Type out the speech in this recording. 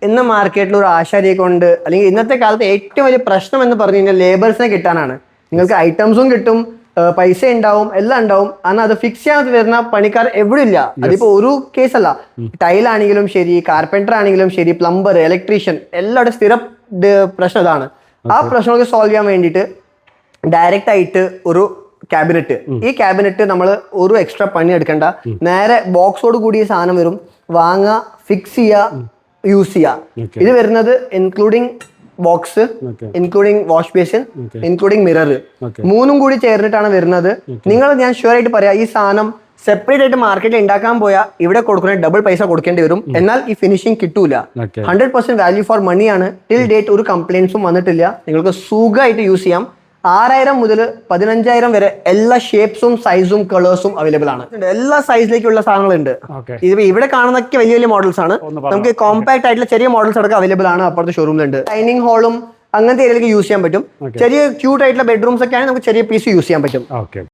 ഇന്ന് മാർക്കറ്റിൽ ഒരു ആശാരിയെ കൊണ്ട് അല്ലെങ്കിൽ ഇന്നത്തെ കാലത്ത് ഏറ്റവും വലിയ പ്രശ്നം എന്ന് പറഞ്ഞു കഴിഞ്ഞാൽ ലേബേഴ്സിനെ കിട്ടാനാണ്. നിങ്ങൾക്ക് ഐറ്റംസും കിട്ടും, പൈസ ഉണ്ടാവും, എല്ലാം ഉണ്ടാവും, എന്നാൽ അത് ഫിക്സ് ചെയ്യാൻ വരുന്ന പണിക്കാർ എവിടെ ഇല്ല. അതിപ്പോ ഒരു കേസല്ല, ടൈലാണെങ്കിലും ശരി, കാർപ്പൻറ്റർ ആണെങ്കിലും ശരി, പ്ലംബർ, ഇലക്ട്രീഷ്യൻ, എല്ലാവരുടെ സ്ഥിരം പ്രശ്നം ഇതാണ്. ആ പ്രശ്നങ്ങൾക്ക് സോൾവ് ചെയ്യാൻ വേണ്ടിയിട്ട് ഡയറക്റ്റ് ആയിട്ട് ഒരു ക്യാബിനറ്റ്, ഈ ക്യാബിനറ്റ് നമ്മൾ ഒരു എക്സ്ട്രാ പണി എടുക്കണ്ട, നേരെ ബോക്സോട് കൂടി സാധനം വരും, വാങ്ങുക, ഫിക്സ് ചെയ്യുക, യൂസ് ചെയ്യുക. ഇത് വരുന്നത് including box, including wash basin, including mirror, മൂന്നും കൂടി ചേർന്നിട്ടാണ് വരുന്നത്. ഞാൻ ഷുവർ ആയിട്ട് പറയാം, ഈ സാധനം സെപ്പറേറ്റ് ആയിട്ട് മാർക്കറ്റിൽ ഉണ്ടാക്കാൻ പോയാൽ ഇവിടെ കൊടുക്കുന്ന ഡബിൾ പൈസ കൊടുക്കേണ്ടി വരും, എന്നാൽ ഈ ഫിനിഷിംഗ് കിട്ടൂല. 100% വാല്യൂ ഫോർ മണിയാണ്. ടിൽ ഡേറ്റ് ഒരു കംപ്ലൈൻസും വന്നിട്ടില്ല. നിങ്ങൾക്ക് സുഖമായിട്ട് യൂസ് ചെയ്യാം. 6000 മുതൽ 15000 വരെ എല്ലാ ഷേപ്സും സൈസും കളേഴ്സും അവൈലബിൾ ആണ്. എല്ലാ സൈസിലേക്കുള്ള സാധനങ്ങളുണ്ട്. ഇത് ഇവിടെ കാണുന്നൊക്കെ വലിയ വലിയ മോഡൽസ് ആണ്. നമുക്ക് കോമ്പാക്ട് ആയിട്ടുള്ള ചെറിയ മോഡൽസ് അടക്കം അവൈലബിൾ ആണ്. അപ്പുറത്തെ ഷോറൂമിലുണ്ട്. ഡൈനിങ് ഹാളും അങ്ങനത്തെ ഏരിയയിലേക്ക് യൂസ് ചെയ്യാൻ പറ്റും. ചെറിയ ക്യൂട്ട് ആയിട്ടുള്ള ബെഡ്റൂംസ് ഒക്കെ ആണെങ്കിൽ നമുക്ക് ചെറിയ പീസ് യൂസ് ചെയ്യാൻ പറ്റും.